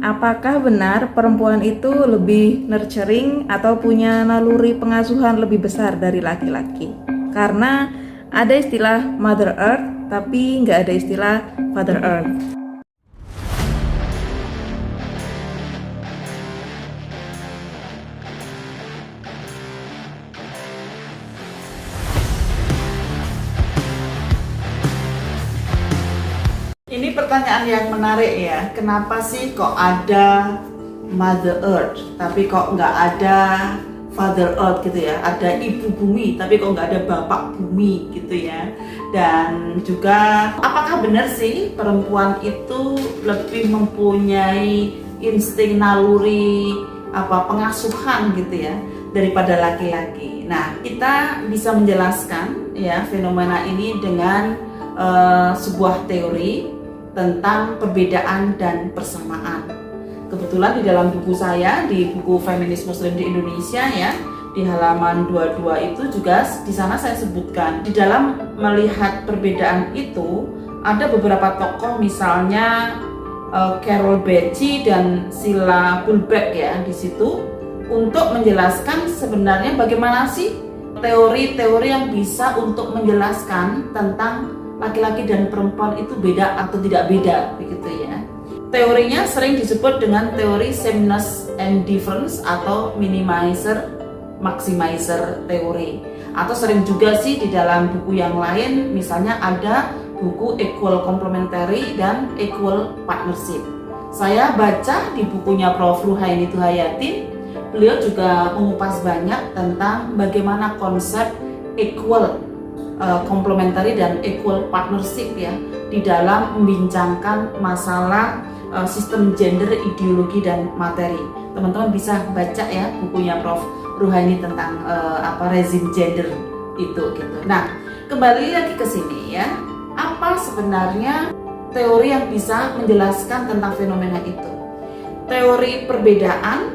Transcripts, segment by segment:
Apakah benar perempuan itu lebih nurturing atau punya naluri pengasuhan lebih besar dari laki-laki? Karena ada istilah Mother Earth, tapi nggak ada istilah Father Earth. Ini pertanyaan yang menarik ya. Kenapa sih kok ada Mother Earth, tapi kok nggak ada Father Earth gitu ya? Ada Ibu Bumi, tapi kok nggak ada Bapak Bumi gitu ya? Dan juga apakah benar sih perempuan itu lebih mempunyai insting naluri pengasuhan gitu ya daripada laki-laki? Nah, kita bisa menjelaskan ya fenomena ini dengan sebuah teori tentang perbedaan dan persamaan. Kebetulan di dalam buku saya, di buku Feminis Muslim di Indonesia ya, di halaman 22 itu juga di sana saya sebutkan di dalam melihat perbedaan itu ada beberapa tokoh, misalnya Carol Becci dan Sila Bulbeck ya di situ untuk menjelaskan sebenarnya bagaimana sih teori-teori yang bisa untuk menjelaskan tentang laki-laki dan perempuan itu beda atau tidak beda begitu ya. Teorinya sering disebut dengan teori sameness and difference atau minimizer maximizer teori, atau sering juga sih di dalam buku yang lain, misalnya ada buku equal complementary dan equal partnership. Saya baca di bukunya Prof. Ruhaini Tuhayatin, beliau juga mengupas banyak tentang bagaimana konsep equal complementary dan equal partnership ya di dalam membincangkan masalah sistem gender, ideologi dan materi. Teman-teman bisa baca ya bukunya Prof. Ruhaini tentang rezim gender itu gitu. Nah, kembali lagi ke sini ya. Apa sebenarnya teori yang bisa menjelaskan tentang fenomena itu? Teori perbedaan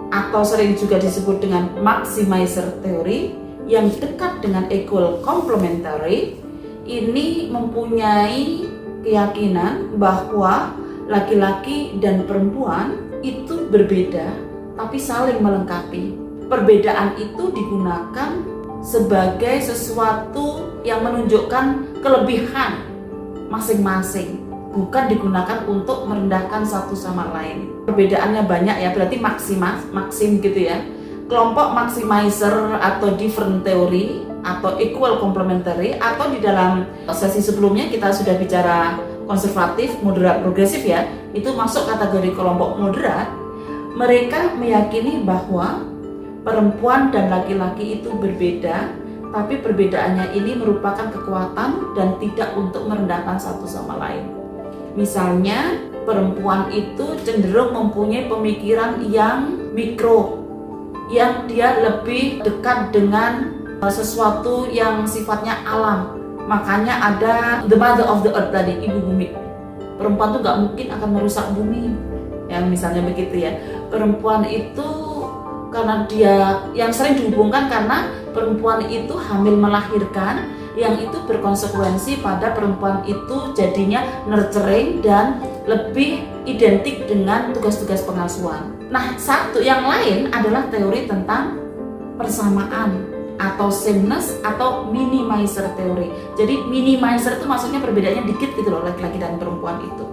atau sering juga disebut dengan maximizer teori yang dekat dengan equal complementary ini mempunyai keyakinan bahwa laki-laki dan perempuan itu berbeda tapi saling melengkapi. Perbedaan itu digunakan sebagai sesuatu yang menunjukkan kelebihan masing-masing, bukan digunakan untuk merendahkan satu sama lain. Perbedaannya banyak ya, berarti maksim gitu ya. Kelompok maximizer atau different theory atau equal complementary, atau di dalam sesi sebelumnya kita sudah bicara konservatif, moderat, progresif ya, itu masuk kategori kelompok moderat. Mereka meyakini bahwa perempuan dan laki-laki itu berbeda, tapi perbedaannya ini merupakan kekuatan dan tidak untuk merendahkan satu sama lain. Misalnya perempuan itu cenderung mempunyai pemikiran yang mikro, yang dia lebih dekat dengan sesuatu yang sifatnya alam. Makanya ada the mother of the earth tadi, ibu bumi. Perempuan tuh gak mungkin akan merusak bumi, yang misalnya begitu ya. Perempuan itu karena dia yang sering dihubungkan karena perempuan itu hamil melahirkan, yang itu berkonsekuensi pada perempuan itu jadinya nurturing dan lebih identik dengan tugas-tugas pengasuhan. Nah, satu yang lain adalah teori tentang persamaan atau sameness atau minimizer teori. Jadi minimizer itu maksudnya perbedaannya dikit gitu loh, laki-laki dan perempuan itu.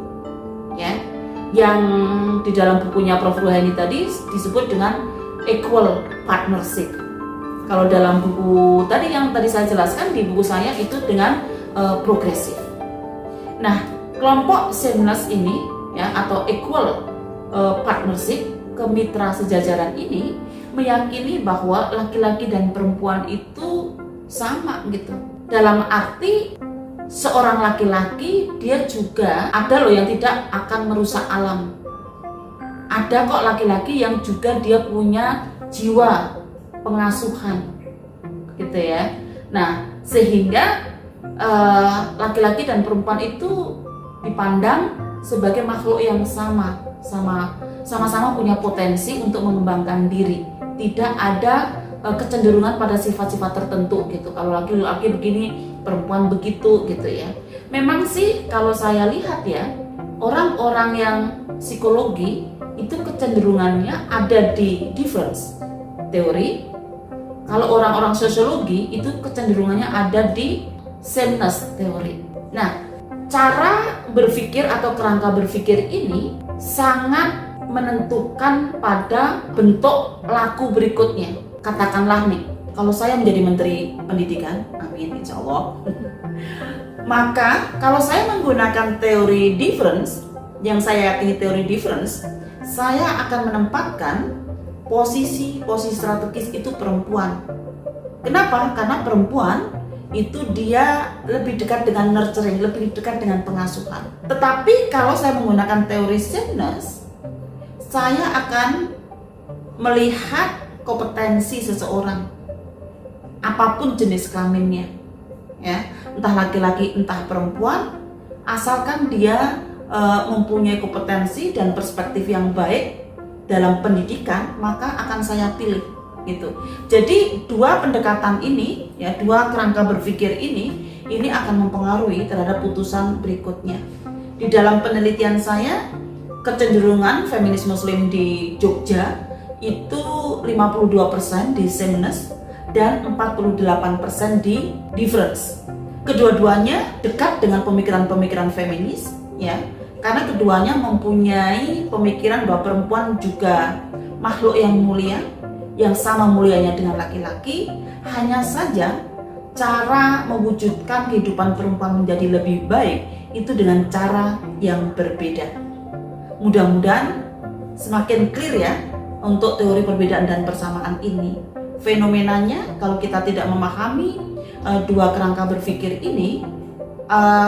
Ya. Yang di dalam bukunya Prof. Ruhaini tadi disebut dengan equal partnership. Kalau dalam buku tadi yang tadi saya jelaskan di buku saya itu dengan progresif. Nah, kelompok sameness ini ya atau equal partnership, kemitra sejajaran ini meyakini bahwa laki-laki dan perempuan itu sama gitu. Dalam arti seorang laki-laki dia juga ada loh yang tidak akan merusak alam. Ada kok laki-laki yang juga dia punya jiwa pengasuhan gitu ya. Nah, sehingga laki-laki dan perempuan itu dipandang sebagai makhluk yang sama-sama punya potensi untuk mengembangkan diri. Tidak ada kecenderungan pada sifat-sifat tertentu gitu. Kalau laki-laki begini, perempuan begitu gitu ya. Memang sih kalau saya lihat ya, orang-orang yang psikologi itu kecenderungannya ada di difference teori. Kalau orang-orang sosiologi itu kecenderungannya ada di sameness teori. Nah, cara berpikir atau kerangka berpikir ini sangat menentukan pada bentuk laku berikutnya. Katakanlah nih, kalau saya menjadi Menteri Pendidikan, amin insya Allah, maka kalau saya menggunakan teori difference, yang saya yakini teori difference, saya akan menempatkan posisi strategis itu perempuan. Kenapa? Karena perempuan itu dia lebih dekat dengan nurturing, lebih dekat dengan pengasuhan. Tetapi kalau saya menggunakan teori sameness, saya akan melihat kompetensi seseorang, apapun jenis kelaminnya, ya, entah laki-laki, entah perempuan, asalkan dia mempunyai kompetensi dan perspektif yang baik dalam pendidikan, maka akan saya pilih gitu. Jadi dua pendekatan ini, ya, dua kerangka berpikir ini akan mempengaruhi terhadap putusan berikutnya. Di dalam penelitian saya, kecenderungan feminis muslim di Jogja itu 52% di sameness dan 48% di difference. Kedua-duanya dekat dengan pemikiran-pemikiran feminis, ya, karena keduanya mempunyai pemikiran bahwa perempuan juga makhluk yang mulia, yang sama mulianya dengan laki-laki. Hanya saja cara mewujudkan kehidupan perempuan menjadi lebih baik itu dengan cara yang berbeda. Mudah-mudahan semakin clear ya untuk teori perbedaan dan persamaan ini. Fenomenanya kalau kita tidak memahami dua kerangka berpikir ini,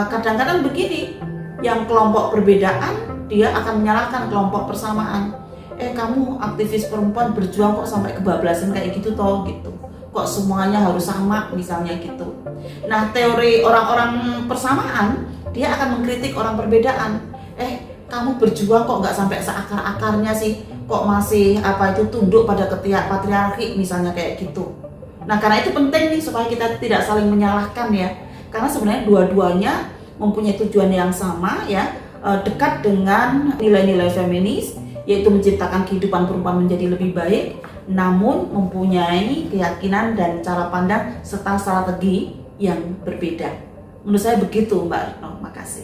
kadang-kadang begini, yang kelompok perbedaan dia akan menyalahkan kelompok persamaan. Kamu aktivis perempuan berjuang kok sampai kebablasan kayak gitu toh gitu. Kok semuanya harus sama misalnya gitu. Nah, teori orang-orang persamaan dia akan mengkritik orang perbedaan. Kamu berjuang kok nggak sampai seakar-akarnya sih? Kok masih tunduk pada ketiak patriarki misalnya kayak gitu. Nah, karena itu penting nih supaya kita tidak saling menyalahkan ya. Karena sebenarnya dua-duanya mempunyai tujuan yang sama ya, dekat dengan nilai-nilai feminis, yaitu menciptakan kehidupan perempuan menjadi lebih baik, namun mempunyai keyakinan dan cara pandang serta strategi yang berbeda. Menurut saya begitu, Mbak Retno. Makasih.